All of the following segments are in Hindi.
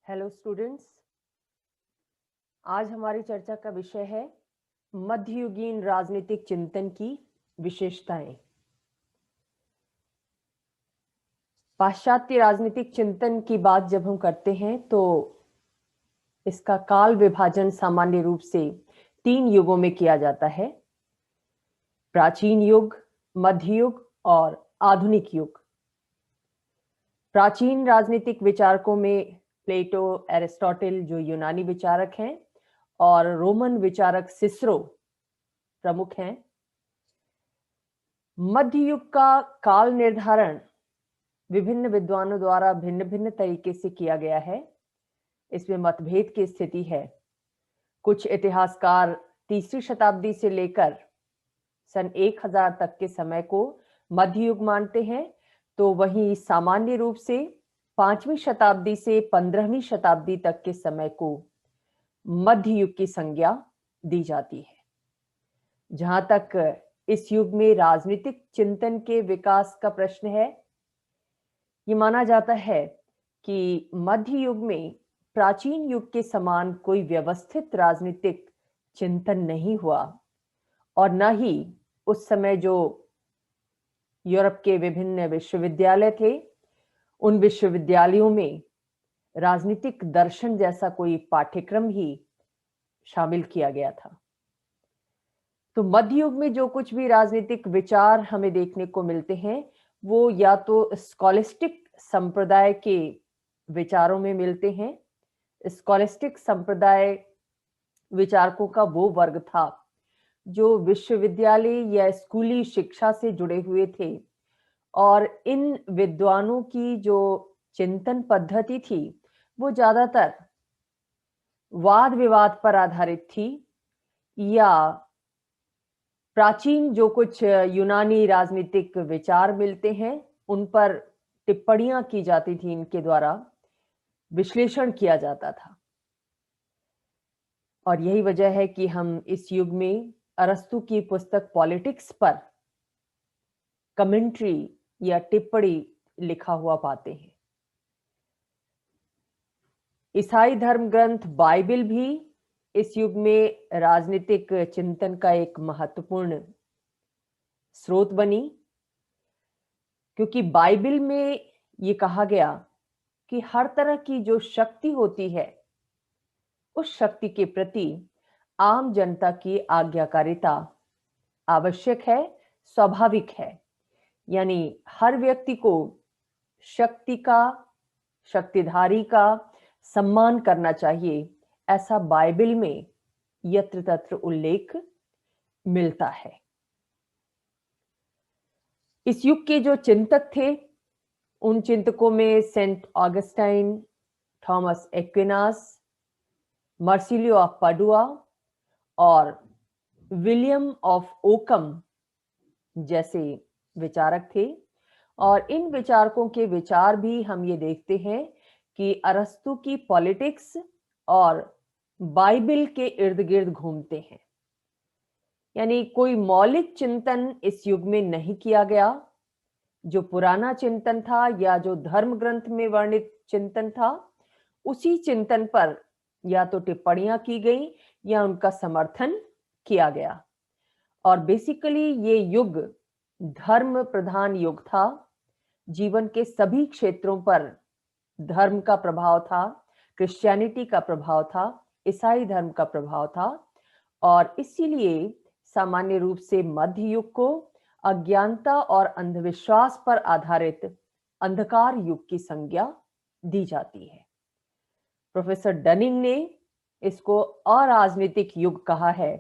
हेलो स्टूडेंट्स, आज हमारी चर्चा का विषय है मध्ययुगीन राजनीतिक चिंतन की विशेषताएं। पाश्चात्य राजनीतिक चिंतन की बात जब हम करते हैं तो इसका काल विभाजन सामान्य रूप से 3 युगों में किया जाता है: प्राचीन युग, मध्य युग और आधुनिक युग। प्राचीन राजनीतिक विचारकों में प्लेटो, एरिस्टोटल जो यूनानी विचारक हैं, और रोमन विचारक सिसरो प्रमुख हैं। मध्य युग का काल निर्धारण विभिन्न विद्वानों द्वारा भिन्न भिन्न तरीके से किया गया है। इसमें मतभेद की स्थिति है। कुछ इतिहासकार तीसरी शताब्दी से लेकर सन 1000 तक के समय को मध्य युग मानते हैं, तो वहीं सामान्य रूप से 5वीं शताब्दी से 15वीं शताब्दी तक के समय को मध्य युग की संज्ञा दी जाती है। जहां तक इस युग में राजनीतिक चिंतन के विकास का प्रश्न है, ये माना जाता है कि मध्य युग में प्राचीन युग के समान कोई व्यवस्थित राजनीतिक चिंतन नहीं हुआ, और न ही उस समय जो यूरोप के विभिन्न विश्वविद्यालय थे, उन विश्वविद्यालयों में राजनीतिक दर्शन जैसा कोई पाठ्यक्रम ही शामिल किया गया था। तो मध्य युग में जो कुछ भी राजनीतिक विचार हमें देखने को मिलते हैं, वो या तो स्कॉलिस्टिक संप्रदाय के विचारों में मिलते हैं। स्कॉलिस्टिक संप्रदाय विचारकों का वो वर्ग था जो विश्वविद्यालय या स्कूली शिक्षा से जुड़े हुए थे, और इन विद्वानों की जो चिंतन पद्धति थी वो ज्यादातर वाद विवाद पर आधारित थी, या प्राचीन जो कुछ यूनानी राजनीतिक विचार मिलते हैं उन पर टिप्पणियां की जाती थी, इनके द्वारा विश्लेषण किया जाता था। और यही वजह है कि हम इस युग में अरस्तु की पुस्तक पॉलिटिक्स पर कमेंट्री या टिप्पणी लिखा हुआ पाते हैं। ईसाई धर्म ग्रंथ बाइबल भी इस युग में राजनीतिक चिंतन का एक महत्वपूर्ण स्रोत बनी, क्योंकि बाइबल में ये कहा गया कि हर तरह की जो शक्ति होती है, उस शक्ति के प्रति आम जनता की आज्ञाकारिता आवश्यक है, स्वाभाविक है। यानी हर व्यक्ति को शक्ति का, शक्तिधारी का सम्मान करना चाहिए, ऐसा बाइबल में यत्र तत्र उल्लेख मिलता है। इस युग के जो चिंतक थे, उन चिंतकों में saint Augustine, Thomas Aquinas, Marsilio of Padua और विलियम ऑफ ओकम जैसे विचारक थे। और इन विचारकों के विचार भी हम ये देखते हैं कि अरस्तु की पॉलिटिक्स और बाइबल के इर्द गिर्द घूमते हैं। यानी कोई मौलिक चिंतन इस युग में नहीं किया गया। जो पुराना चिंतन था या जो धर्म ग्रंथ में वर्णित चिंतन था, उसी चिंतन पर या तो टिप्पणियां की गई या उनका समर्थन किया गया। और बेसिकली ये युग धर्म प्रधान युग था। जीवन के सभी क्षेत्रों पर धर्म का प्रभाव था, क्रिश्चियनिटी का प्रभाव था, ईसाई धर्म का प्रभाव था, और इसीलिए सामान्य रूप से मध्य युग को अज्ञानता और अंधविश्वास पर आधारित अंधकार युग की संज्ञा दी जाती है। प्रोफेसर डनिंग ने इसको अराजनीतिक युग कहा है,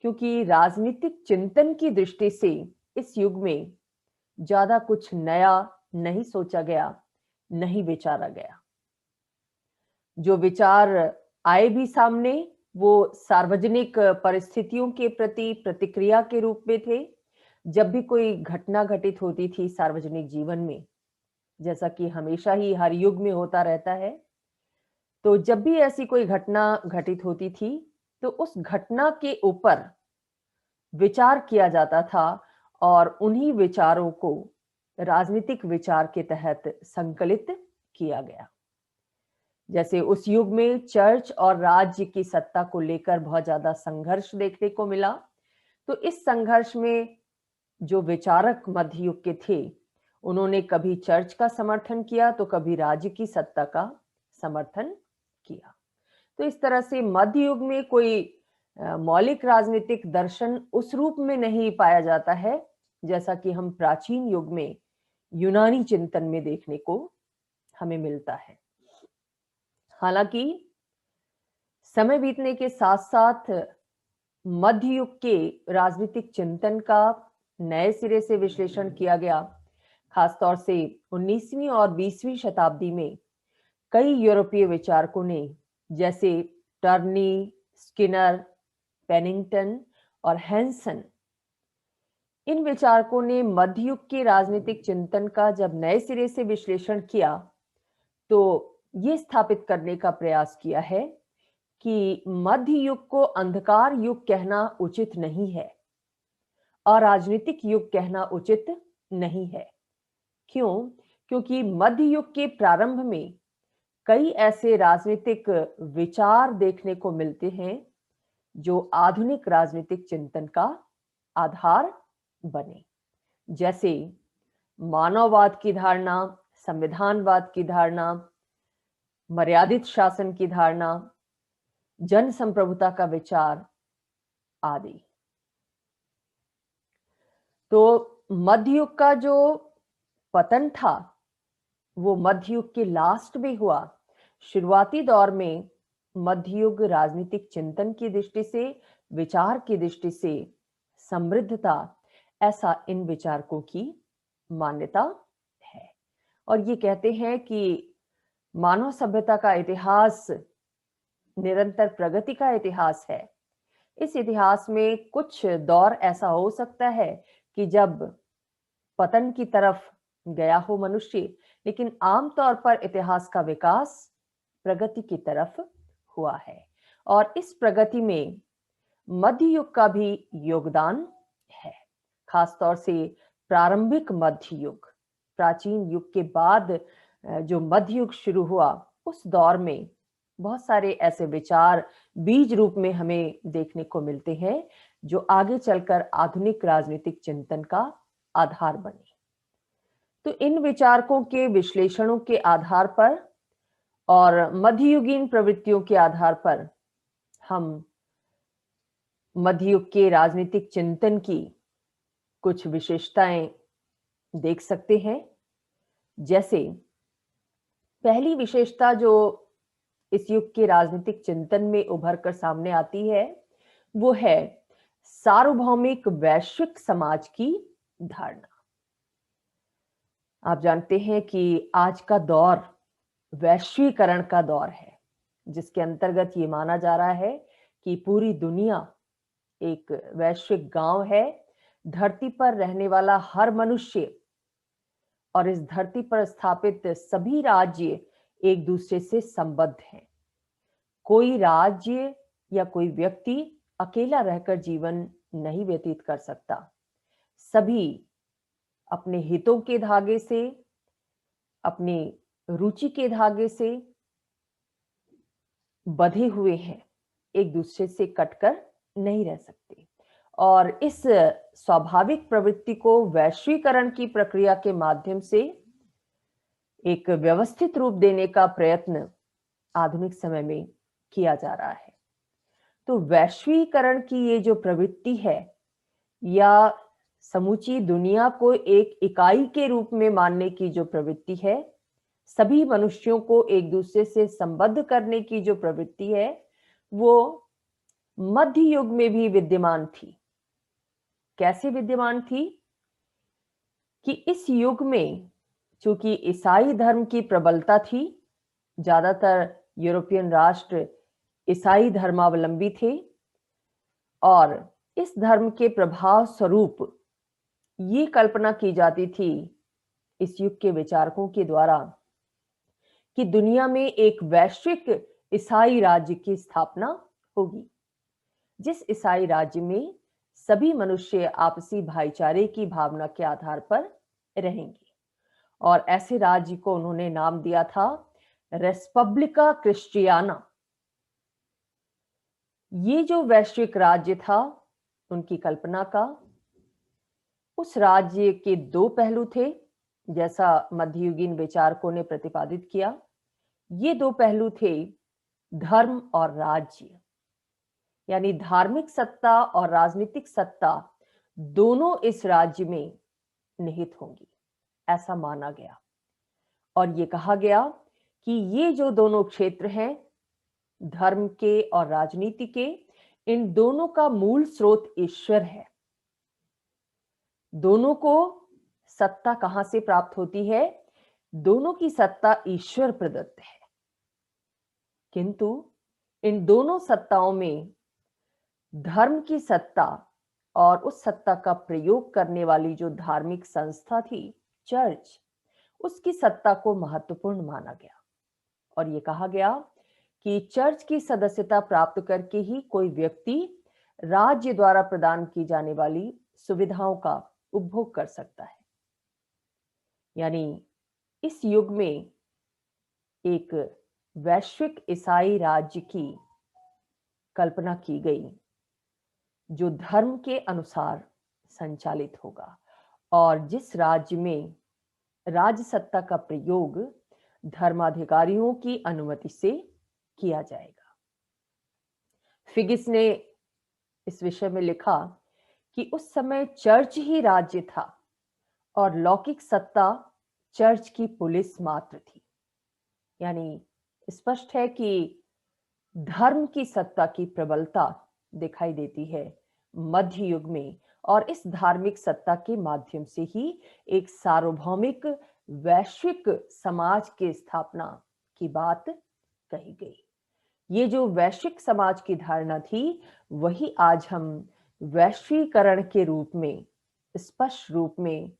क्योंकि राजनीतिक चिंतन की दृष्टि से इस युग में ज्यादा कुछ नया नहीं सोचा गया, नहीं विचारा गया। जो विचार आए भी सामने, वो सार्वजनिक परिस्थितियों के प्रति प्रतिक्रिया के रूप में थे। जब भी कोई घटना घटित होती थी सार्वजनिक जीवन में, जैसा कि हमेशा ही हर युग में होता रहता है, तो जब भी ऐसी कोई घटना घटित होती थी तो उस घटना के ऊपर विचार किया जाता था, और उन्हीं विचारों को राजनीतिक विचार के तहत संकलित किया गया। जैसे उस युग में चर्च और राज्य की सत्ता को लेकर बहुत ज्यादा संघर्ष देखने को मिला। तो इस संघर्ष में जो विचारक मध्य युग के थे, उन्होंने कभी चर्च का समर्थन किया तो कभी राज्य की सत्ता का समर्थन किया। तो इस तरह से मध्य युग में कोई मौलिक राजनीतिक दर्शन उस रूप में नहीं पाया जाता है जैसा कि हम प्राचीन युग में यूनानी चिंतन में देखने को हमें मिलता है। हालांकि समय बीतने के साथ साथ मध्य युग के राजनीतिक चिंतन का नए सिरे से विश्लेषण किया गया। खासतौर से 19वीं और 20वीं शताब्दी में कई यूरोपीय विचारकों ने, जैसे टर्नी, स्किनर, पेनिंगटन और हैंसन, इन विचारकों ने मध्य युग के राजनीतिक चिंतन का जब नए सिरे से विश्लेषण किया तो ये स्थापित करने का प्रयास किया है कि मध्य युग को अंधकार युग कहना उचित नहीं है और राजनीतिक युग कहना उचित नहीं है। क्यों? क्योंकि मध्य युग के प्रारंभ में कई ऐसे राजनीतिक विचार देखने को मिलते हैं जो आधुनिक राजनीतिक चिंतन का आधार बने, जैसे मानववाद की धारणा, संविधानवाद की धारणा, मर्यादित शासन की धारणा, जन संप्रभुता का विचार आदि। तो मध्य युग का जो पतन था वो मध्य युग के लास्ट में हुआ। शुरुआती दौर में मध्य युग राजनीतिक चिंतन की दृष्टि से, विचार की दृष्टि से समृद्ध था, ऐसा इन विचारकों की मान्यता है। और ये कहते हैं कि मानव सभ्यता का इतिहास निरंतर प्रगति का इतिहास है। इस इतिहास में कुछ दौर ऐसा हो सकता है कि जब पतन की तरफ गया हो मनुष्य, लेकिन आमतौर पर इतिहास का विकास प्रगति की तरफ हुआ है। और इस प्रगति में मध्य युग का भी योगदान है। खासतौर से प्रारंभिक मध्य युग, प्राचीन युग के बाद जो मध्य युग शुरू हुआ, उस दौर में बहुत सारे ऐसे विचार बीज रूप में हमें देखने को मिलते हैं जो आगे चलकर आधुनिक राजनीतिक चिंतन का आधार बने। तो इन विचारकों के विश्लेषणों के आधार पर और मध्ययुगीन प्रवृत्तियों के आधार पर हम मध्ययुग के राजनीतिक चिंतन की कुछ विशेषताएं देख सकते हैं। जैसे पहली विशेषता जो इस युग के राजनीतिक चिंतन में उभर कर सामने आती है वो है सार्वभौमिक वैश्विक समाज की धारणा। आप जानते हैं कि आज का दौर वैश्वीकरण का दौर है, जिसके अंतर्गत ये माना जा रहा है कि पूरी दुनिया एक वैश्विक गांव है। धरती पर रहने वाला हर मनुष्य और इस धरती पर स्थापित सभी राज्य एक दूसरे से संबद्ध हैं। कोई राज्य या कोई व्यक्ति अकेला रहकर जीवन नहीं व्यतीत कर सकता। सभी अपने हितों के धागे से, अपनी रुचि के धागे से बंधे हुए हैं, एक दूसरे से कटकर नहीं रह सकते। और इस स्वाभाविक प्रवृत्ति को वैश्वीकरण की प्रक्रिया के माध्यम से एक व्यवस्थित रूप देने का प्रयत्न आधुनिक समय में किया जा रहा है। तो वैश्वीकरण की ये जो प्रवृत्ति है, या समूची दुनिया को एक इकाई के रूप में मानने की जो प्रवृत्ति है, सभी मनुष्यों को एक दूसरे से संबद्ध करने की जो प्रवृत्ति है, वो मध्य युग में भी विद्यमान थी। कैसे विद्यमान थी कि इस युग में चूंकि ईसाई धर्म की प्रबलता थी, ज्यादातर यूरोपियन राष्ट्र ईसाई धर्मावलंबी थे, और इस धर्म के प्रभाव स्वरूप ये कल्पना की जाती थी इस युग के विचारकों के द्वारा कि दुनिया में एक वैश्विक ईसाई राज्य की स्थापना होगी, जिस ईसाई राज्य में सभी मनुष्य आपसी भाईचारे की भावना के आधार पर रहेंगे। और ऐसे राज्य को उन्होंने नाम दिया था रेस्पब्लिका क्रिस्टियाना, ये जो वैश्विक राज्य था उनकी कल्पना का, उस राज्य के दो पहलू थे, जैसा मध्ययुगीन विचारकों ने प्रतिपादित किया। ये दो पहलू थे धर्म और राज्य, यानी धार्मिक सत्ता और राजनीतिक सत्ता दोनों इस राज्य में निहित होंगी, ऐसा माना गया। और ये कहा गया कि ये जो दोनों क्षेत्र हैं, धर्म के और राजनीति के, इन दोनों का मूल स्रोत ईश्वर है। दोनों को सत्ता कहां से प्राप्त होती है? दोनों की सत्ता ईश्वर प्रदत्त है, किंतु इन दोनों सत्ताओं में धर्म की सत्ता और उस सत्ता का प्रयोग करने वाली जो धार्मिक संस्था थी, चर्च, उसकी सत्ता को महत्वपूर्ण माना गया। और ये कहा गया कि चर्च की सदस्यता प्राप्त करके ही कोई व्यक्ति राज्य द्वारा प्रदान की जाने वाली सुविधाओं का उपभोग कर सकता है। यानी इस युग में एक वैश्विक ईसाई राज्य की कल्पना की गई, जो धर्म के अनुसार संचालित होगा और जिस राज्य में राज्य सत्ता का प्रयोग धर्माधिकारियों की अनुमति से किया जाएगा। फिगिस ने इस विषय में लिखा कि उस समय चर्च ही राज्य था और लौकिक सत्ता चर्च की पुलिस मात्र थी। यानी स्पष्ट है कि धर्म की सत्ता की प्रबलता दिखाई देती है मध्य युग में, और इस धार्मिक सत्ता के माध्यम से ही एक सार्वभौमिक वैश्विक समाज की स्थापना की बात कही गई। ये जो वैश्विक समाज की धारणा थी, वही आज हम वैश्वीकरण के रूप में स्पष्ट रूप में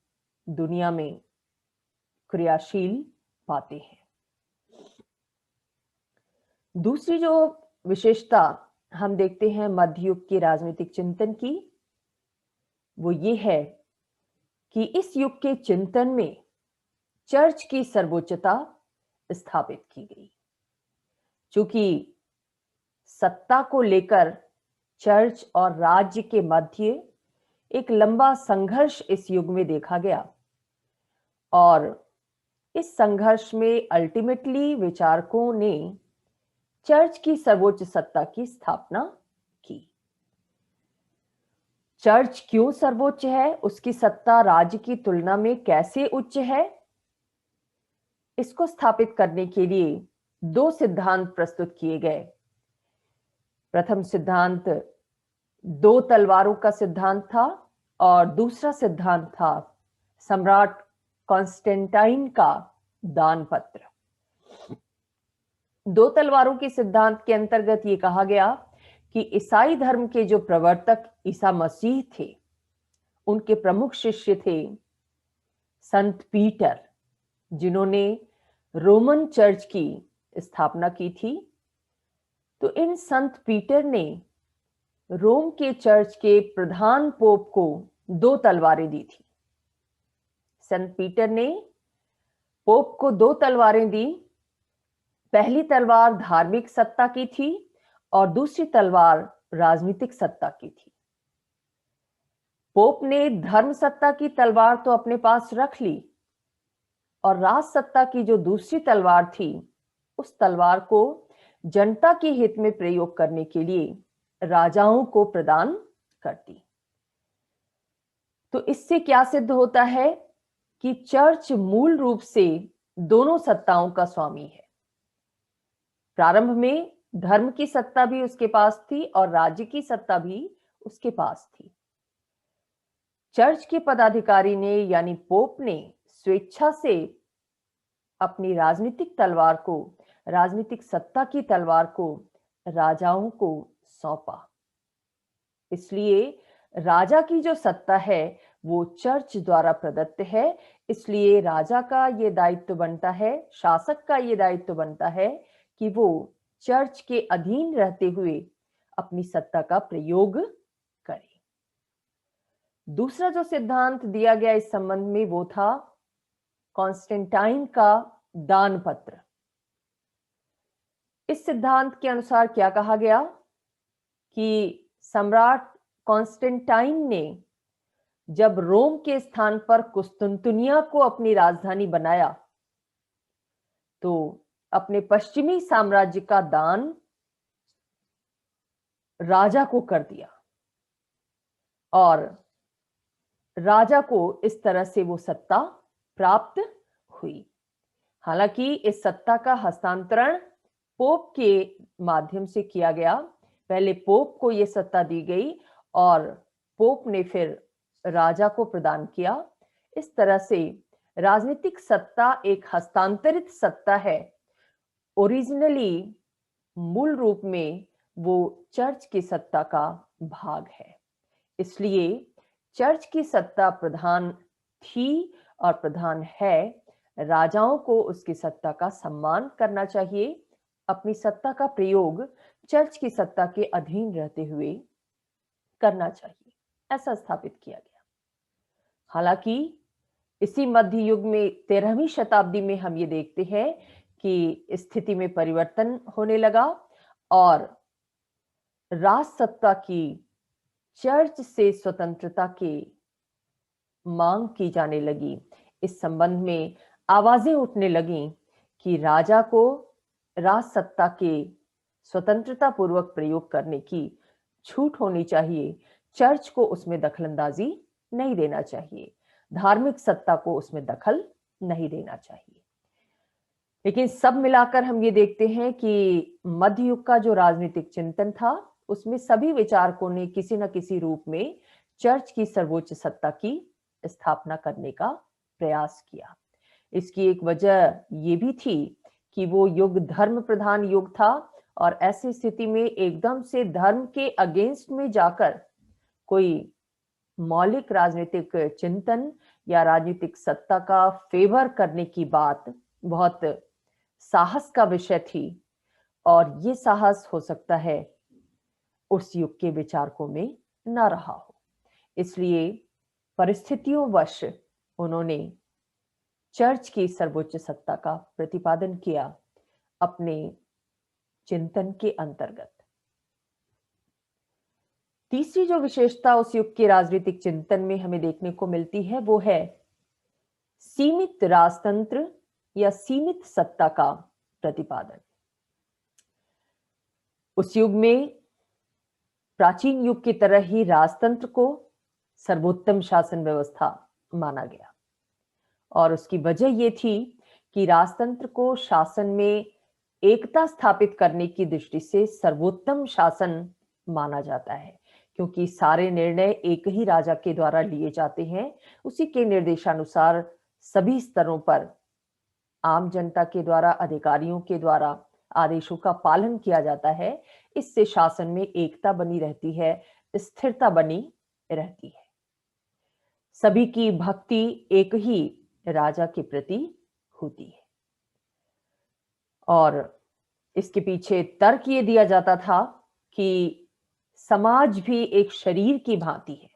दुनिया में क्रियाशील पाते हैं। दूसरी जो विशेषता हम देखते हैं मध्ययुग के राजनीतिक चिंतन की, वो ये है कि इस युग के चिंतन में चर्च की सर्वोच्चता स्थापित की गई। चूंकि सत्ता को लेकर चर्च और राज्य के मध्य एक लंबा संघर्ष इस युग में देखा गया, और इस संघर्ष में अल्टीमेटली विचारकों ने चर्च की सर्वोच्च सत्ता की स्थापना की। चर्च क्यों सर्वोच्च है, उसकी सत्ता राज्य की तुलना में कैसे उच्च है, इसको स्थापित करने के लिए दो सिद्धांत प्रस्तुत किए गए। प्रथम सिद्धांत दो तलवारों का सिद्धांत था और दूसरा सिद्धांत था सम्राट कॉन्स्टेंटाइन का दान पत्र। दो तलवारों के सिद्धांत के अंतर्गत ये कहा गया कि ईसाई धर्म के जो प्रवर्तक ईसा मसीह थे, उनके प्रमुख शिष्य थे संत पीटर, जिन्होंने रोमन चर्च की स्थापना की थी। तो इन संत पीटर ने रोम के चर्च के प्रधान पोप को दो तलवारें दी थी। संत पीटर ने पोप को दो तलवारें दी। पहली तलवार धार्मिक सत्ता की थी और दूसरी तलवार राजनीतिक सत्ता की थी। पोप ने धर्म सत्ता की तलवार तो अपने पास रख ली, और राज सत्ता की जो दूसरी तलवार थी, उस तलवार को जनता के हित में प्रयोग करने के लिए राजाओं को प्रदान कर दी। तो इससे क्या सिद्ध होता है कि चर्च मूल रूप से दोनों सत्ताओं का स्वामी है। प्रारंभ में धर्म की सत्ता भी उसके पास थी और राज्य की सत्ता भी उसके पास थी। चर्च के पदाधिकारी ने, यानी पोप ने, स्वेच्छा से अपनी राजनीतिक तलवार को, राजनीतिक सत्ता की तलवार को राजाओं को सौंपा। इसलिए राजा की जो सत्ता है वो चर्च द्वारा प्रदत्त है। इसलिए राजा का ये दायित्व बनता है, शासक का ये दायित्व बनता है कि वो चर्च के अधीन रहते हुए अपनी सत्ता का प्रयोग करे। दूसरा जो सिद्धांत दिया गया इस संबंध में वो था कॉन्स्टेंटाइन का दान पत्र। इस सिद्धांत के अनुसार क्या कहा गया कि सम्राट कॉन्स्टेंटाइन ने जब रोम के स्थान पर कुस्तुनतुनिया को अपनी राजधानी बनाया तो अपने पश्चिमी साम्राज्य का दान राजा को कर दिया और राजा को इस तरह से वो सत्ता प्राप्त हुई। हालांकि इस सत्ता का हस्तांतरण पोप के माध्यम से किया गया। पहले पोप को यह सत्ता दी गई और पोप ने फिर राजा को प्रदान किया। इस तरह से राजनीतिक सत्ता एक हस्तांतरित सत्ता है। ओरिजिनली मूल रूप में वो चर्च की सत्ता का भाग है। इसलिए चर्च की सत्ता प्रधान थी और प्रधान है। राजाओं को उसकी सत्ता का सम्मान करना चाहिए, अपनी सत्ता का प्रयोग चर्च की सत्ता के अधीन रहते हुए करना चाहिए, ऐसा स्थापित किया गया। हालांकि इसी मध्य युग में 13वीं शताब्दी में हम ये देखते हैं कि स्थिति में परिवर्तन होने लगा और राज सत्ता की चर्च से स्वतंत्रता की मांग की जाने लगी। इस संबंध में आवाजें उठने लगीं कि राजा को राज सत्ता के स्वतंत्रता पूर्वक प्रयोग करने की छूट होनी चाहिए, चर्च को उसमें दखलंदाजी नहीं देना चाहिए, धार्मिक सत्ता को उसमें दखल नहीं देना चाहिए। लेकिन सब मिलाकर हम ये देखते हैं कि मध्य युग का जो राजनीतिक चिंतन था उसमें सभी विचारकों ने किसी न किसी रूप में चर्च की सर्वोच्च सत्ता की स्थापना करने का प्रयास किया। इसकी एक वजह ये भी थी कि वो युग धर्म प्रधान युग था और ऐसी स्थिति में एकदम से धर्म के अगेंस्ट में जाकर कोई मौलिक राजनीतिक चिंतन या राजनीतिक सत्ता का फेवर करने की बात बहुत साहस का विषय थी और ये साहस हो सकता है उस युग के विचारकों में न रहा हो। इसलिए परिस्थितियों वश उन्होंने चर्च की सर्वोच्च सत्ता का प्रतिपादन किया अपने चिंतन के अंतर्गत। तीसरी जो विशेषता उस युग के राजनीतिक चिंतन में हमें देखने को मिलती है वो है सीमित राजतंत्र या सीमित सत्ता का प्रतिपादन। उस युग में प्राचीन युग की तरह ही राजतंत्र को सर्वोत्तम शासन व्यवस्था माना गया और उसकी वजह यह थी कि राजतंत्र को शासन में एकता स्थापित करने की दृष्टि से सर्वोत्तम शासन माना जाता है, क्योंकि सारे निर्णय एक ही राजा के द्वारा लिए जाते हैं। उसी के निर्देशानुसार सभी स्तरों पर आम जनता के द्वारा, अधिकारियों के द्वारा आदेशों का पालन किया जाता है। इससे शासन में एकता बनी रहती है, स्थिरता बनी रहती है। सभी की भक्ति एक ही राजा के प्रति होती है और इसके पीछे तर्क ये दिया जाता था कि समाज भी एक शरीर की भांति है।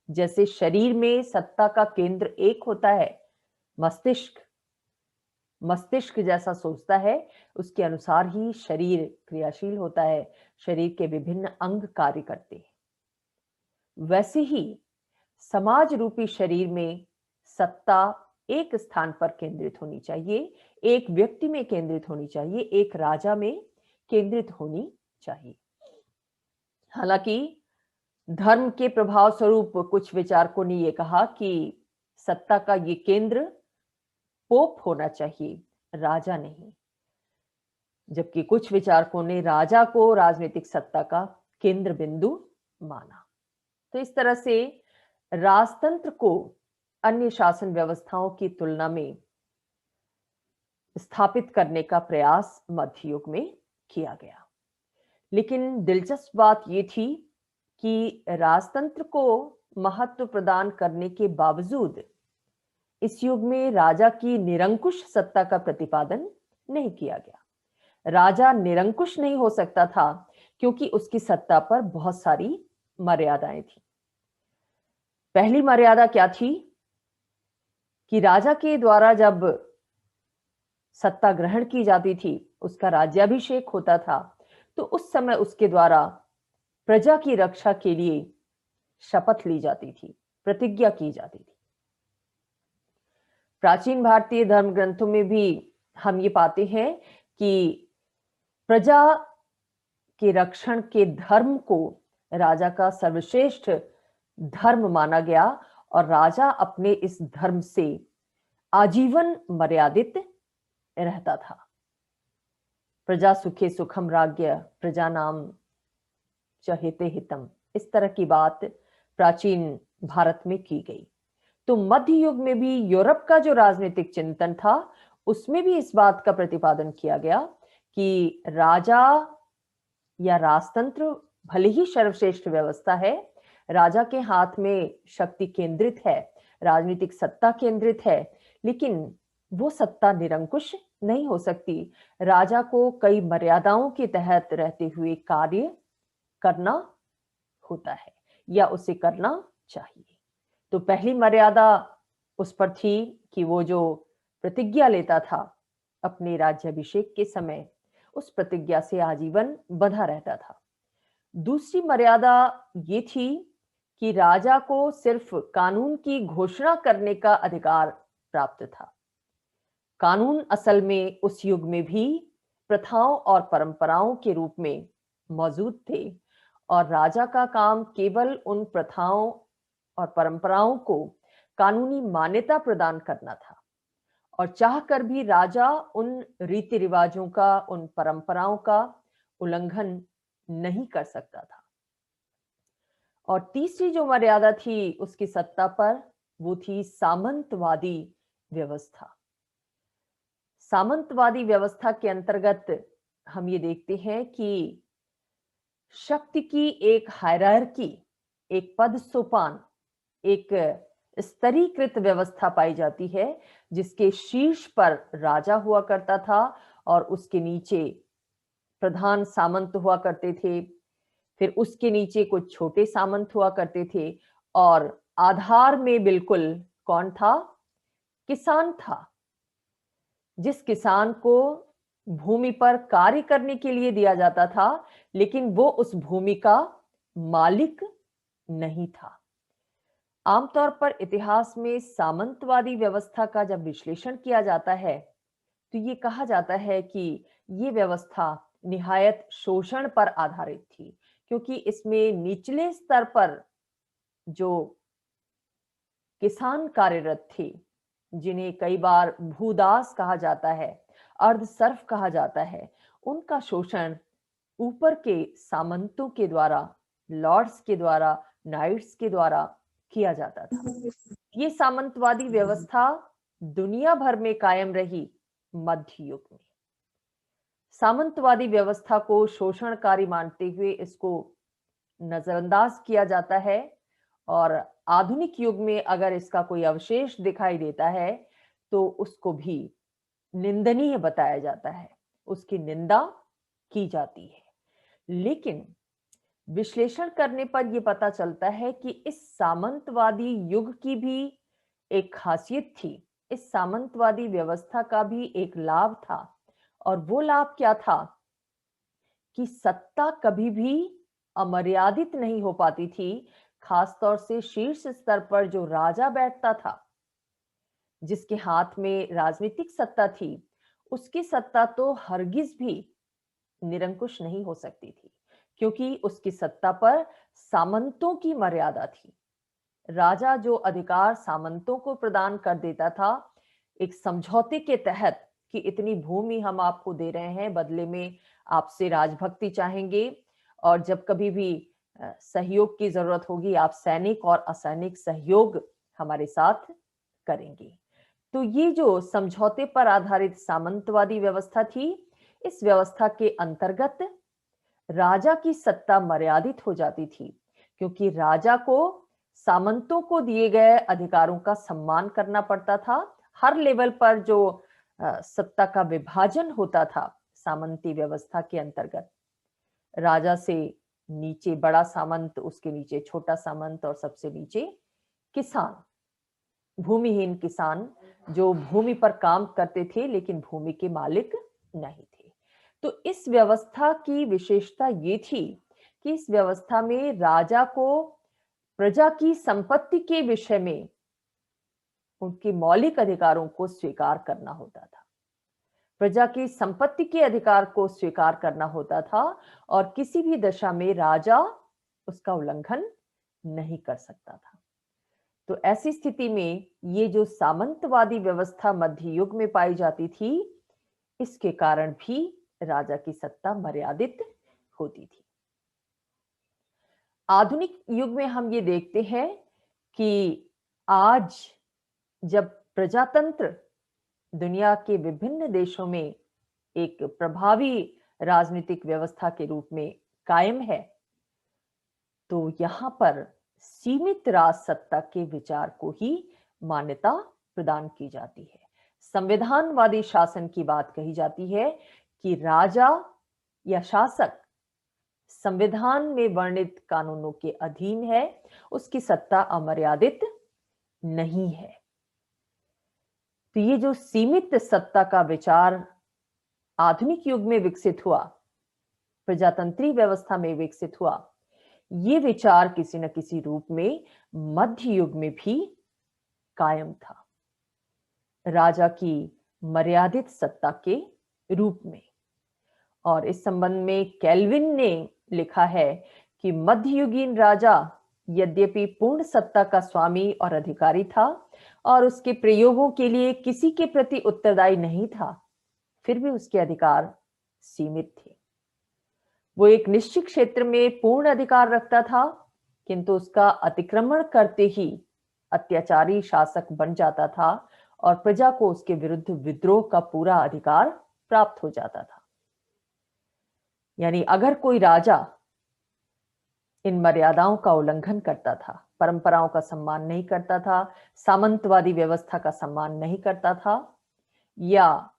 जैसे शरीर में सत्ता का केंद्र एक होता है, मस्तिष्क जैसा सोचता है, उसके अनुसार ही शरीर क्रियाशील होता है, शरीर के विभिन्न अंग कार्य करते हैं। वैसे ही समाज रूपी शरीर में सत्ता एक स्थान पर केंद्रित होनी चाहिए, एक व्यक्ति में केंद्रित होनी चाहिए, एक राजा में केंद्रित होनी चाहिए। हालांकि धर्म के प्रभाव स्वरूप कुछ विचारकों ने यह कहा कि सत्ता का ये केंद्र पोप होना चाहिए, राजा नहीं, जबकि कुछ विचारकों ने राजा को राजनीतिक सत्ता का केंद्र बिंदु माना। तो इस तरह से राजतंत्र को अन्य शासन व्यवस्थाओं की तुलना में स्थापित करने का प्रयास मध्य युग में किया गया। लेकिन दिलचस्प बात यह थी कि राजतंत्र को महत्व प्रदान करने के बावजूद इस युग में राजा की निरंकुश सत्ता का प्रतिपादन नहीं किया गया। राजा निरंकुश नहीं हो सकता था क्योंकि उसकी सत्ता पर बहुत सारी मर्यादाएं थी। पहली मर्यादा क्या थी कि राजा के द्वारा जब सत्ता ग्रहण की जाती थी, उसका राज्याभिषेक होता था, तो उस समय उसके द्वारा प्रजा की रक्षा के लिए शपथ ली जाती थी, प्रतिज्ञा की जाती थी। प्राचीन भारतीय धर्म ग्रंथों में भी हम ये पाते हैं कि प्रजा के रक्षण के धर्म को राजा का सर्वश्रेष्ठ धर्म माना गया और राजा अपने इस धर्म से आजीवन मर्यादित रहता था। प्रजा सुखे सुखम राज्ञ प्रजा नाम च हिते हितम, इस तरह की बात प्राचीन भारत में की गई। तो मध्य युग में भी यूरोप का जो राजनीतिक चिंतन था उसमें भी इस बात का प्रतिपादन किया गया कि राजा या राजतंत्र भले ही सर्वश्रेष्ठ व्यवस्था है, राजा के हाथ में शक्ति केंद्रित है, राजनीतिक सत्ता केंद्रित है, लेकिन वो सत्ता निरंकुश नहीं हो सकती। राजा को कई मर्यादाओं के तहत रहते हुए कार्य करना होता है या उसे करना चाहिए। तो पहली मर्यादा उस पर थी कि वो जो प्रतिज्ञा लेता था अपने राज्याभिषेक के समय, उस प्रतिज्ञा से आजीवन बंधा रहता था। दूसरी मर्यादा ये थी कि राजा को सिर्फ कानून की घोषणा करने का अधिकार प्राप्त था। कानून असल में उस युग में भी प्रथाओं और परंपराओं के रूप में मौजूद थे और राजा का काम केवल उन प्रथाओं और परंपराओं को कानूनी मान्यता प्रदान करना था और चाहकर भी राजा उन रीति रिवाजों का, उन परंपराओं का उल्लंघन नहीं कर सकता था। और तीसरी जो मर्यादा थी उसकी सत्ता पर, वो थी सामंतवादी व्यवस्था। सामंतवादी व्यवस्था के अंतर्गत हम ये देखते हैं कि शक्ति की एक हायरार्की, एक पद सोपान, एक स्तरीकृत व्यवस्था पाई जाती है जिसके शीर्ष पर राजा हुआ करता था और उसके नीचे प्रधान सामंत हुआ करते थे, फिर उसके नीचे कुछ छोटे सामंत हुआ करते थे और आधार में बिल्कुल कौन था? किसान था। जिस किसान को भूमि पर कार्य करने के लिए दिया जाता था, लेकिन वो उस भूमि का मालिक नहीं था। आमतौर पर इतिहास में सामंतवादी व्यवस्था का जब विश्लेषण किया जाता है तो ये कहा जाता है कि ये व्यवस्था निहायत शोषण पर आधारित थी, क्योंकि इसमें निचले स्तर पर जो किसान कार्यरत थे, जिन्हें कई बार भूदास कहा जाता है, अर्धसर्फ कहा जाता है, उनका शोषण ऊपर के सामंतों के द्वारा, लॉर्ड्स के द्वारा, नाइट्स के द्वारा किया जाता था। ये सामंतवादी व्यवस्था दुनिया भर में कायम रही मध्य युग में। सामंतवादी व्यवस्था को शोषणकारी मानते हुए इसको नजरअंदाज किया जाता है और आधुनिक युग में अगर इसका कोई अवशेष दिखाई देता है तो उसको भी निंदनीय बताया जाता है, उसकी निंदा की जाती है। लेकिन विश्लेषण करने पर यह पता चलता है कि इस सामंतवादी युग की भी एक खासियत थी, इस सामंतवादी व्यवस्था का भी एक लाभ था और वो लाभ क्या था कि सत्ता कभी भी अमर्यादित नहीं हो पाती थी। खासतौर से शीर्ष स्तर पर जो राजा बैठता था, जिसके हाथ में राजनीतिक सत्ता थी, उसकी सत्ता तो हरगिज भी निरंकुश नहीं हो सकती थी, क्योंकि उसकी सत्ता पर सामंतों की मर्यादा थी। राजा जो अधिकार सामंतों को प्रदान कर देता था एक समझौते के तहत कि इतनी भूमि हम आपको दे रहे हैं, बदले में आपसे राजभक्ति चाहेंगे और जब कभी भी सहयोग की जरूरत होगी आप सैनिक और असैनिक सहयोग हमारे साथ करेंगे। तो ये जो समझौते पर आधारित सामंतवादी व्यवस्था थी, इस व्यवस्था के अंतर्गत राजा की सत्ता मर्यादित हो जाती थी, क्योंकि राजा को सामंतों को दिए गए अधिकारों का सम्मान करना पड़ता था। हर लेवल पर जो सत्ता का विभाजन होता था सामंती व्यवस्था के अंतर्गत, राजा से नीचे बड़ा सामंत, उसके नीचे छोटा सामंत और सबसे नीचे किसान। भूमिहीन किसान जो भूमि पर काम करते थे लेकिन भूमि के मालिक नहीं थे। तो इस व्यवस्था की विशेषता ये थी कि इस व्यवस्था में राजा को प्रजा की संपत्ति के विषय में उनके मौलिक अधिकारों को स्वीकार करना होता था। प्रजा की संपत्ति के अधिकार को स्वीकार करना होता था और किसी भी दशा में राजा उसका उल्लंघन नहीं कर सकता था। तो ऐसी स्थिति में ये जो सामंतवादी व्यवस्था मध्य युग में पाई जाती थी, इसके कारण भी राजा की सत्ता मर्यादित होती थी। आधुनिक युग में हम ये देखते हैं कि आज जब प्रजातंत्र दुनिया के विभिन्न देशों में एक प्रभावी राजनीतिक व्यवस्था के रूप में कायम है, तो यहां पर सीमित राज सत्ता के विचार को ही मान्यता प्रदान की जाती है। संविधानवादी शासन की बात कही जाती है कि राजा या शासक संविधान में वर्णित कानूनों के अधीन है, उसकी सत्ता अमर्यादित नहीं है। तो ये जो सीमित सत्ता का विचार आधुनिक युग में विकसित हुआ, प्रजातंत्री व्यवस्था में विकसित हुआ, ये विचार किसी न किसी रूप में मध्य युग में भी कायम था, राजा की मर्यादित सत्ता के रूप में। और इस संबंध में कैल्विन ने लिखा है कि मध्ययुगीन राजा यद्यपि पूर्ण सत्ता का स्वामी और अधिकारी था और उसके प्रयोगों के लिए किसी के प्रति उत्तरदायी नहीं था, फिर भी उसके अधिकार सीमित थे। वो एक निश्चित क्षेत्र में पूर्ण अधिकार रखता था, किंतु उसका अतिक्रमण करते ही अत्याचारी शासक बन जाता था और प्रजा को उसके विरुद्ध विद्रोह का पूरा अधिकार प्राप्त हो जाता था। यानी अगर कोई राजा इन मर्यादाओं का उल्लंघन करता था, परंपराओं का सम्मान नहीं करता था, सामंतवादी व्यवस्था का सम्मान नहीं करता था, या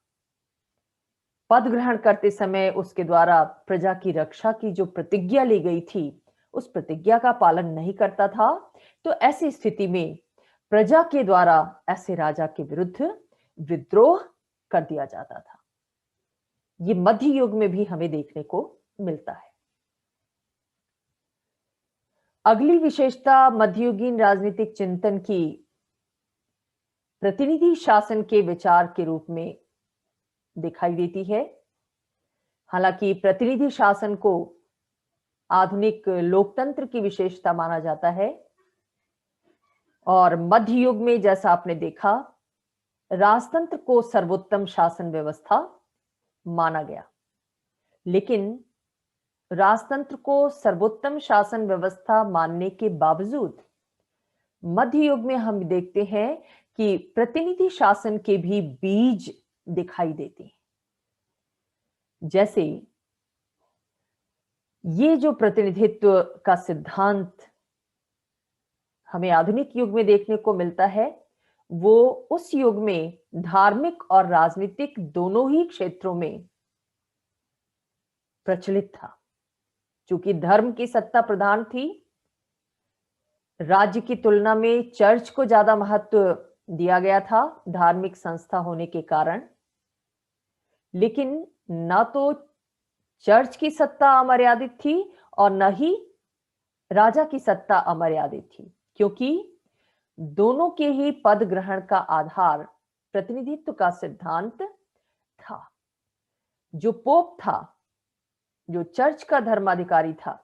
पद ग्रहण करते समय उसके द्वारा प्रजा की रक्षा की जो प्रतिज्ञा ली गई थी, उस प्रतिज्ञा का पालन नहीं करता था, तो ऐसी स्थिति में प्रजा के द्वारा ऐसे राजा के विरुद्ध विद्रोह कर दिया जाता था। ये मध्य युग में भी हमें देखने को मिलता है। अगली विशेषता मध्ययुगीन राजनीतिक चिंतन की प्रतिनिधि शासन के विचार के रूप में दिखाई देती है। हालांकि प्रतिनिधि शासन को आधुनिक लोकतंत्र की विशेषता माना जाता है और मध्य युग में जैसा आपने देखा, राजतंत्र को सर्वोत्तम शासन व्यवस्था माना गया। लेकिन राजतंत्र को सर्वोत्तम शासन व्यवस्था मानने के बावजूद मध्य युग में हम देखते हैं कि प्रतिनिधि शासन के भी बीज दिखाई देते हैं। जैसे ये जो प्रतिनिधित्व का सिद्धांत हमें आधुनिक युग में देखने को मिलता है, वो उस युग में धार्मिक और राजनीतिक दोनों ही क्षेत्रों में प्रचलित था। चूंकि धर्म की सत्ता प्रधान थी, राज्य की तुलना में चर्च को ज्यादा महत्व दिया गया था धार्मिक संस्था होने के कारण। लेकिन ना तो चर्च की सत्ता अमर्यादित थी और न ही राजा की सत्ता अमर्यादित थी, क्योंकि दोनों के ही पद ग्रहण का आधार प्रतिनिधित्व का सिद्धांत था। जो पोप था, जो चर्च का धर्माधिकारी था,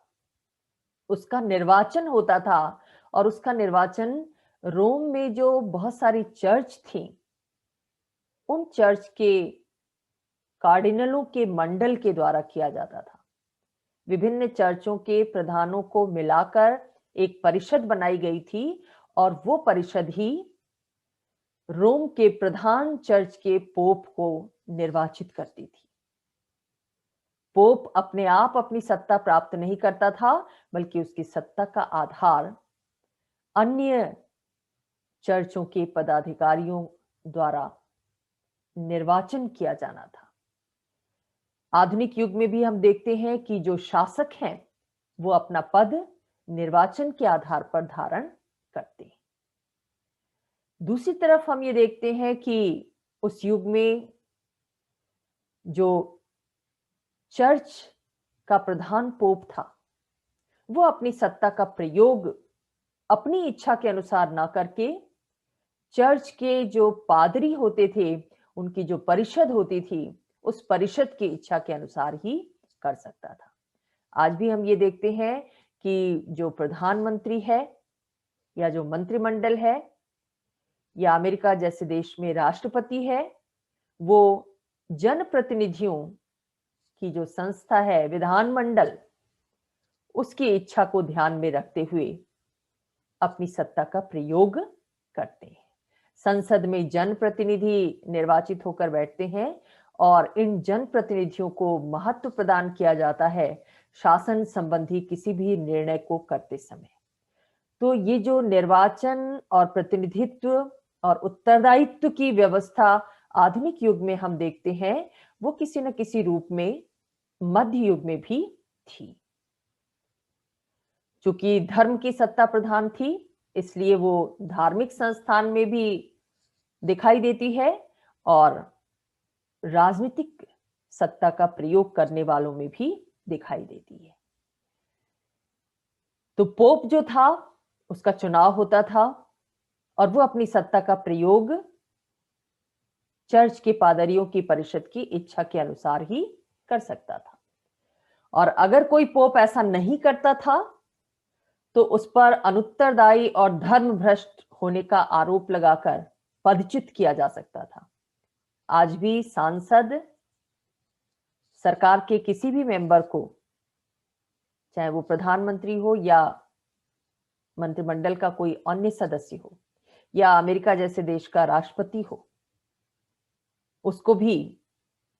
उसका निर्वाचन होता था और उसका निर्वाचन रोम में जो बहुत सारी चर्च थी, उन चर्च के कार्डिनलों के मंडल के द्वारा किया जाता था। विभिन्न चर्चों के प्रधानों को मिलाकर एक परिषद बनाई गई थी और वो परिषद ही रोम के प्रधान चर्च के पोप को निर्वाचित करती थी। पोप अपने आप अपनी सत्ता प्राप्त नहीं करता था, बल्कि उसकी सत्ता का आधार अन्य चर्चों के पदाधिकारियों द्वारा निर्वाचन किया जाना था। आधुनिक युग में भी हम देखते हैं कि जो शासक हैं वो अपना पद निर्वाचन के आधार पर धारण करते हैं। दूसरी तरफ हम ये देखते हैं कि उस युग में जो चर्च का प्रधान पोप था, वो अपनी सत्ता का प्रयोग अपनी इच्छा के अनुसार ना करके चर्च के जो पादरी होते थे, उनकी जो परिषद होती थी, उस परिषद की इच्छा के अनुसार ही कर सकता था। आज भी हम ये देखते हैं कि जो प्रधानमंत्री है या जो मंत्रिमंडल है या अमेरिका जैसे देश में राष्ट्रपति है, वो जनप्रतिनिधियों की जो संस्था है, विधानमंडल, उसकी इच्छा को ध्यान में रखते हुए अपनी सत्ता का प्रयोग करते हैं। संसद में जनप्रतिनिधि निर्वाचित होकर बैठते हैं और इन जनप्रतिनिधियों को महत्व प्रदान किया जाता है शासन संबंधी किसी भी निर्णय को करते समय। तो ये जो निर्वाचन और प्रतिनिधित्व और उत्तरदायित्व की व्यवस्था आधुनिक युग में हम देखते हैं, वो किसी न किसी रूप में मध्य युग में भी थी। चूंकि धर्म की सत्ता प्रधान थी, इसलिए वो धार्मिक संस्थान में भी दिखाई देती है और राजनीतिक सत्ता का प्रयोग करने वालों में भी दिखाई देती है। तो पोप जो था, उसका चुनाव होता था और वो अपनी सत्ता का प्रयोग चर्च के पादरियों की परिषद की इच्छा के अनुसार ही कर सकता था। और अगर कोई पोप ऐसा नहीं करता था, तो उस पर अनुत्तरदायी और धर्म भ्रष्ट होने का आरोप लगाकर पदच्युत किया जा सकता था। आज भी सांसद सरकार के किसी भी मेंबर को, चाहे वो प्रधानमंत्री हो या मंत्रिमंडल का कोई अन्य सदस्य हो या अमेरिका जैसे देश का राष्ट्रपति हो, उसको भी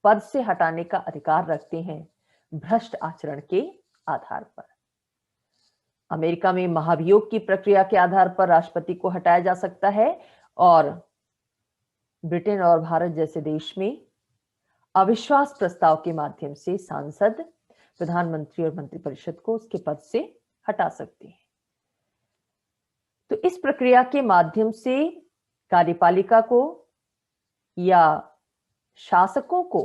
पद से हटाने का अधिकार रखते हैं भ्रष्ट आचरण के आधार पर। अमेरिका में महाभियोग की प्रक्रिया के आधार पर राष्ट्रपति को हटाया जा सकता है और ब्रिटेन और भारत जैसे देश में अविश्वास प्रस्ताव के माध्यम से सांसद प्रधानमंत्री और मंत्रिपरिषद को उसके पद से हटा सकते हैं। तो इस प्रक्रिया के माध्यम से कार्यपालिका को या शासकों को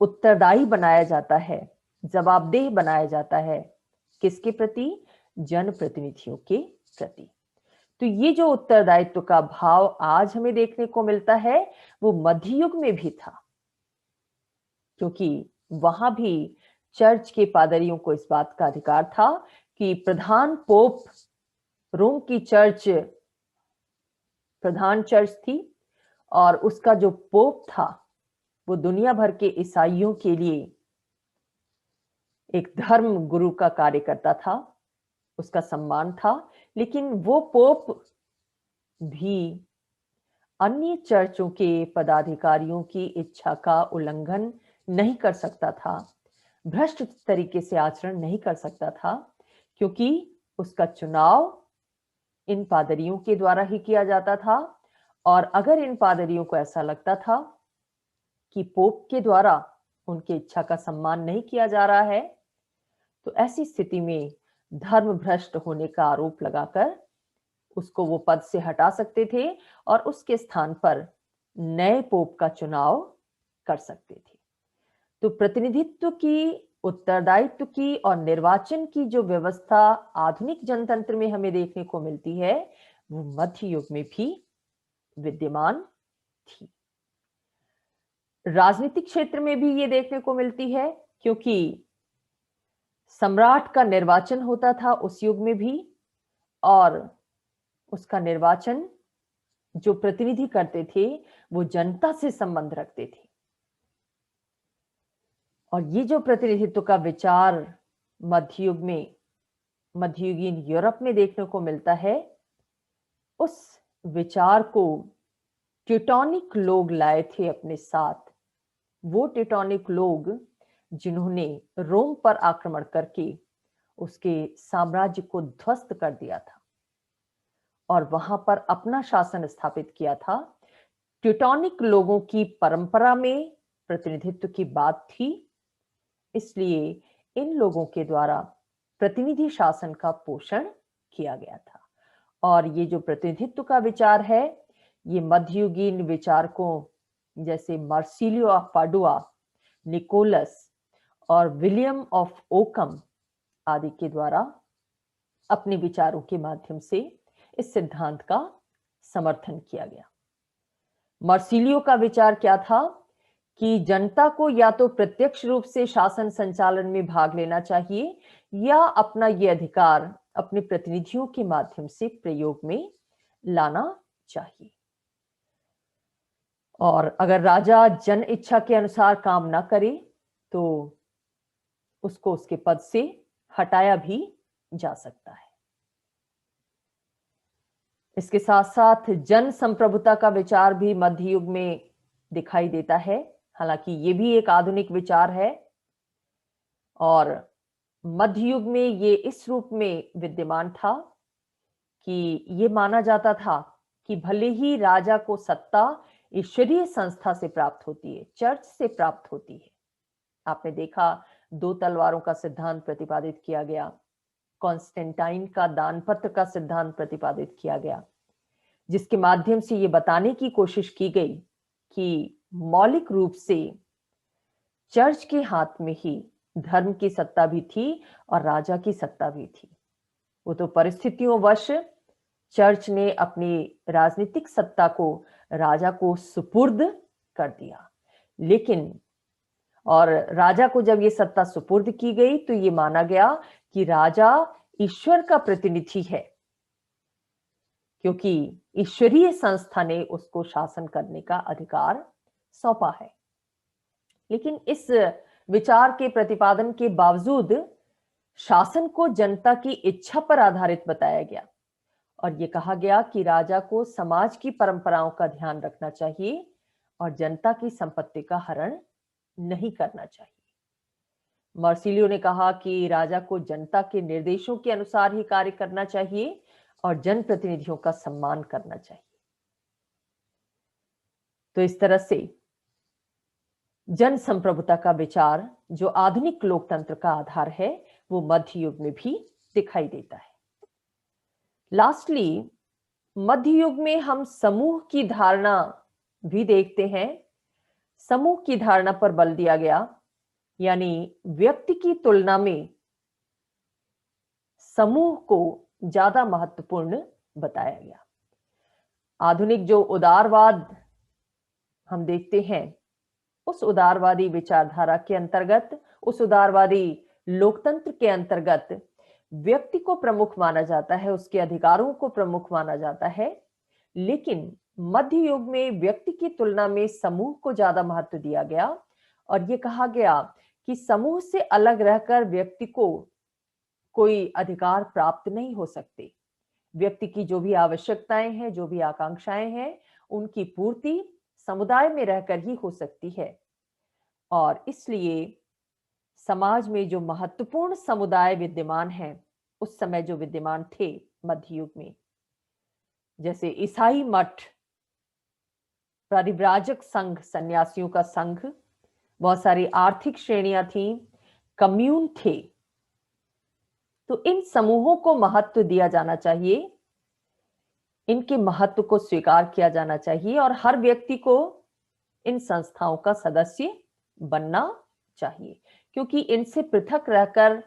उत्तरदायी बनाया जाता है, जवाबदेह बनाया जाता है। किसके प्रति? जनप्रतिनिधियों के प्रति। तो ये जो उत्तरदायित्व का भाव आज हमें देखने को मिलता है, वो मध्य युग में भी था, क्योंकि वहां भी चर्च के पादरियों को इस बात का अधिकार था कि प्रधान पोप, रोम की चर्च प्रधान चर्च थी और उसका जो पोप था वो दुनिया भर के ईसाइयों के लिए एक धर्म गुरु का कार्य करता था, उसका सम्मान था। लेकिन वो पोप भी अन्य चर्चों के पदाधिकारियों की इच्छा का उल्लंघन नहीं कर सकता था, भ्रष्ट तरीके से आचरण नहीं कर सकता था, क्योंकि उसका चुनाव इन पादरियों के द्वारा ही किया जाता था। और अगर इन पादरियों को ऐसा लगता था कि पोप के द्वारा उनकी इच्छा का सम्मान नहीं किया जा रहा है, तो ऐसी स्थिति में धर्म भ्रष्ट होने का आरोप लगाकर उसको वो पद से हटा सकते थे और उसके स्थान पर नए पोप का चुनाव कर सकते थे। तो प्रतिनिधित्व की, उत्तरदायित्व की और निर्वाचन की जो व्यवस्था आधुनिक जनतंत्र में हमें देखने को मिलती है, वो मध्य युग में भी विद्यमान थी। राजनीतिक क्षेत्र में भी ये देखने को मिलती है, क्योंकि सम्राट का निर्वाचन होता था उस युग में भी, और उसका निर्वाचन जो प्रतिनिधि करते थे वो जनता से संबंध रखते थे। और ये जो प्रतिनिधित्व का विचार मध्य युग में, मध्ययुगीन यूरोप में देखने को मिलता है, उस विचार को टेउटोनिक लोग लाए थे अपने साथ। वो टेउटोनिक लोग जिन्होंने रोम पर आक्रमण करके उसके साम्राज्य को ध्वस्त कर दिया था और वहां पर अपना शासन स्थापित किया था। टेउटोनिक लोगों की परंपरा में प्रतिनिधित्व की बात थी, इसलिए इन लोगों के द्वारा प्रतिनिधि शासन का पोषण किया गया था। और ये जो प्रतिनिधित्व का विचार है, ये मध्ययुगीन विचारकों जैसे मार्सिलियो ऑफ पाडुआ, निकोलस और विलियम ऑफ ओकम आदि के द्वारा अपने विचारों के माध्यम से इस सिद्धांत का समर्थन किया गया। मार्सिलियो का विचार क्या था कि जनता को या तो प्रत्यक्ष रूप से शासन संचालन में भाग लेना चाहिए या अपना ये अधिकार अपने प्रतिनिधियों के माध्यम से प्रयोग में लाना चाहिए। और अगर राजा जन इच्छा के अनुसार काम ना करे तो उसको उसके पद से हटाया भी जा सकता है। इसके साथ साथ जन संप्रभुता का विचार भी मध्य युग में दिखाई देता है। हालांकि ये भी एक आधुनिक विचार है और मध्य युग में ये इस रूप में विद्यमान था कि ये माना जाता था कि भले ही राजा को सत्ता ईश्वरीय संस्था से प्राप्त होती है, चर्च से प्राप्त होती है। आपने देखा 2 तलवारों का सिद्धांत प्रतिपादित किया गया, कॉन्स्टेंटाइन का दानपत्र का सिद्धांत प्रतिपादित किया गया, जिसके माध्यम से ये बताने की कोशिश की गई कि मौलिक रूप से चर्च के हाथ में ही धर्म की सत्ता भी थी और राजा की सत्ता भी थी। वो तो परिस्थितियों वश चर्च ने अपनी राजनीतिक सत्ता को राजा को सुपुर्द कर दिया, लेकिन और राजा को जब ये सत्ता सुपुर्द की गई तो ये माना गया कि राजा ईश्वर का प्रतिनिधि है, क्योंकि ईश्वरीय संस्था ने उसको शासन करने का अधिकार सौंपा है। लेकिन इस विचार के प्रतिपादन के बावजूद शासन को जनता की इच्छा पर आधारित बताया गया और ये कहा गया कि राजा को समाज की परंपराओं का ध्यान रखना चाहिए और जनता की संपत्ति का हरण नहीं करना चाहिए। मार्सिलियो ने कहा कि राजा को जनता के निर्देशों के अनुसार ही कार्य करना चाहिए और जनप्रतिनिधियों का सम्मान करना चाहिए। तो इस तरह से जन संप्रभुता का विचार जो आधुनिक लोकतंत्र का आधार है वो मध्य युग में भी दिखाई देता है। लास्टली मध्य युग में हम समूह की धारणा भी देखते हैं। समूह की धारणा पर बल दिया गया, यानी व्यक्ति की तुलना में समूह को ज्यादा महत्वपूर्ण बताया गया। आधुनिक जो उदारवाद हम देखते हैं, उस उदारवादी विचारधारा के अंतर्गत, उस उदारवादी लोकतंत्र के अंतर्गत व्यक्ति को प्रमुख माना जाता है, उसके अधिकारों को प्रमुख माना जाता है। लेकिन मध्य युग में व्यक्ति की तुलना में समूह को ज्यादा महत्व दिया गया और ये कहा गया कि समूह से अलग रहकर व्यक्ति को कोई अधिकार प्राप्त नहीं हो सकते। व्यक्ति की जो भी आवश्यकताएं हैं, जो भी आकांक्षाएं हैं, उनकी पूर्ति समुदाय में रहकर ही हो सकती है। और इसलिए समाज में जो महत्वपूर्ण समुदाय विद्यमान हैं, उस समय जो विद्यमान थे मध्य युग में, जैसे ईसाई मठ, परिव्राजक संघ, सन्यासियों का संघ, बहुत सारी आर्थिक श्रेणियां थी, कम्यून थे, तो इन समूहों को महत्व दिया जाना चाहिए, इनके महत्व को स्वीकार किया जाना चाहिए और हर व्यक्ति को इन संस्थाओं का सदस्य बनना चाहिए, क्योंकि इनसे पृथक रहकर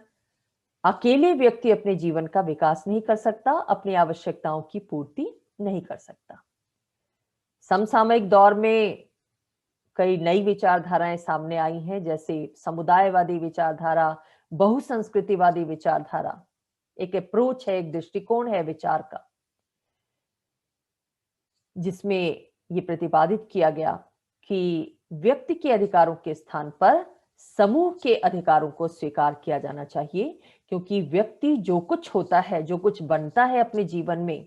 अकेले व्यक्ति अपने जीवन का विकास नहीं कर सकता, अपनी आवश्यकताओं की पूर्ति नहीं कर सकता। समसामयिक दौर में कई नई विचारधाराएं सामने आई हैं, जैसे समुदायवादी विचारधारा, बहुसंस्कृतिवादी विचारधारा। एक अप्रोच है, एक दृष्टिकोण है विचार का, जिसमें ये प्रतिपादित किया गया कि व्यक्ति के अधिकारों के स्थान पर समूह के अधिकारों को स्वीकार किया जाना चाहिए, क्योंकि व्यक्ति जो कुछ होता है, जो कुछ बनता है अपने जीवन में,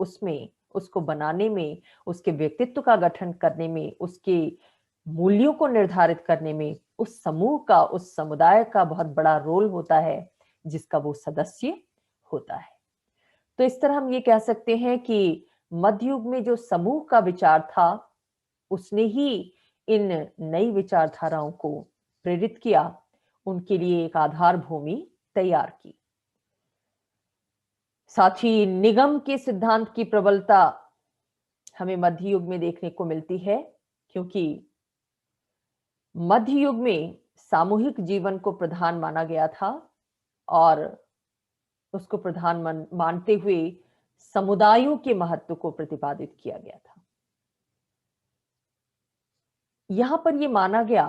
उसमें उसको बनाने में, उसके व्यक्तित्व का गठन करने में, उसके मूल्यों को निर्धारित करने में उस समूह का, उस समुदाय का बहुत बड़ा रोल होता है, जिसका वो सदस्य होता है। तो इस तरह हम ये कह सकते हैं कि मध्य युग में जो समूह का विचार था, उसने ही इन नई विचारधाराओं को प्रेरित किया, उनके लिए एक आधार भूमि तैयार की। साथ ही निगम के सिद्धांत की प्रबलता हमें मध्य युग में देखने को मिलती है, क्योंकि मध्य युग में सामूहिक जीवन को प्रधान माना गया था और उसको प्रधान मानते हुए समुदायों के महत्व को प्रतिपादित किया गया था। यहां पर यह माना गया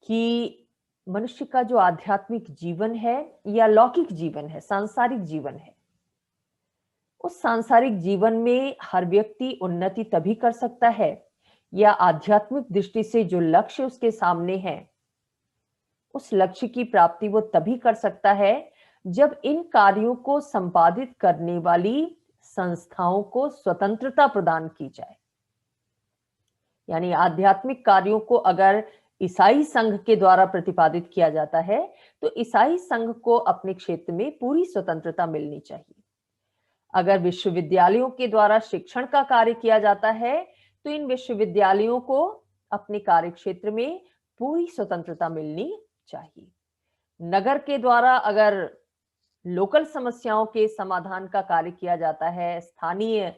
कि मनुष्य का जो आध्यात्मिक जीवन है या लौकिक जीवन है, सांसारिक जीवन है, उस सांसारिक जीवन में हर व्यक्ति उन्नति तभी कर सकता है या आध्यात्मिक दृष्टि से जो लक्ष्य उसके सामने है, उस लक्ष्य की प्राप्ति वो तभी कर सकता है जब इन कार्यों को संपादित करने वाली संस्थाओं को स्वतंत्रता प्रदान की जाए। यानी आध्यात्मिक कार्यों को अगर ईसाई संघ के द्वारा प्रतिपादित किया जाता है तो ईसाई संघ को अपने क्षेत्र में पूरी स्वतंत्रता मिलनी चाहिए। अगर विश्वविद्यालयों के द्वारा शिक्षण का कार्य किया जाता है तो इन विश्वविद्यालयों को अपने कार्य क्षेत्र में पूरी स्वतंत्रता मिलनी चाहिए। नगर के द्वारा अगर लोकल समस्याओं के समाधान का कार्य किया जाता है, स्थानीय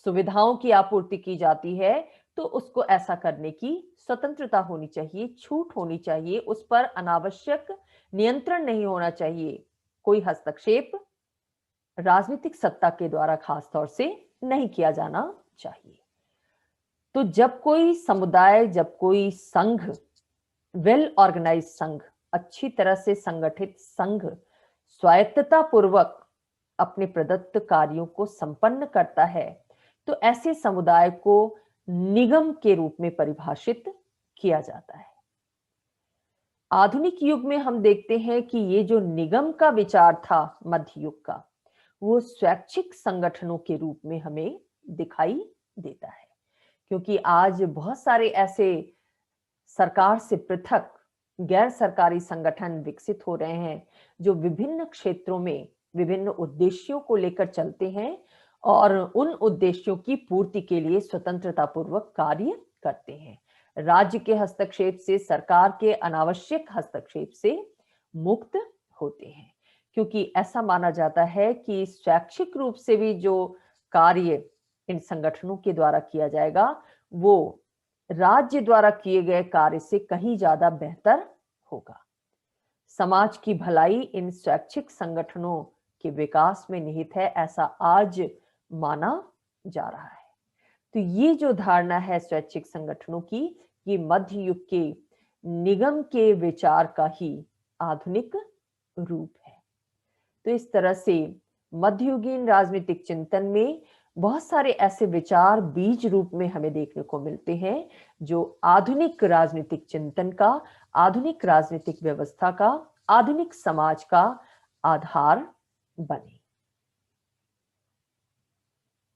सुविधाओं की आपूर्ति की जाती है, तो उसको ऐसा करने की स्वतंत्रता होनी चाहिए, छूट होनी चाहिए, उस पर अनावश्यक नियंत्रण नहीं होना चाहिए। कोई हस्तक्षेप राजनीतिक सत्ता के द्वारा खास तौर से नहीं किया जाना चाहिए। तो जब कोई समुदाय, जब कोई संघ, वेल ऑर्गेनाइज संघ, अच्छी तरह से संगठित संघ स्वायत्तता पूर्वक अपने प्रदत्त कार्यों को संपन्न करता है, तो ऐसे समुदाय को निगम के रूप में परिभाषित किया जाता है। आधुनिक युग में हम देखते हैं कि ये जो निगम का विचार था मध्य युग का, वो स्वैच्छिक संगठनों के रूप में हमें दिखाई देता है, क्योंकि आज बहुत सारे ऐसे सरकार से पृथक गैर सरकारी संगठन विकसित हो रहे हैं जो विभिन्न क्षेत्रों में विभिन्न उद्देश्यों को लेकर चलते हैं और उन उद्देश्यों की पूर्ति के लिए स्वतंत्रता पूर्वक कार्य करते हैं। राज्य के हस्तक्षेप से, सरकार के अनावश्यक हस्तक्षेप से मुक्त होते हैं, क्योंकि ऐसा माना जाता है कि स्वैच्छिक रूप से भी जो कार्य इन संगठनों के द्वारा किया जाएगा वो राज्य द्वारा किए गए कार्य से कहीं ज्यादा बेहतर होगा। समाज की भलाई इन स्वैच्छिक संगठनों के विकास में निहित है, ऐसा आज माना जा रहा है। तो ये जो धारणा है स्वैच्छिक संगठनों की, ये मध्य युग के निगम के विचार का ही आधुनिक रूप है। तो इस तरह से मध्ययुगीन राजनीतिक चिंतन में बहुत सारे ऐसे विचार बीज रूप में हमें देखने को मिलते हैं जो आधुनिक राजनीतिक चिंतन का, आधुनिक राजनीतिक व्यवस्था का, आधुनिक समाज का आधार बने।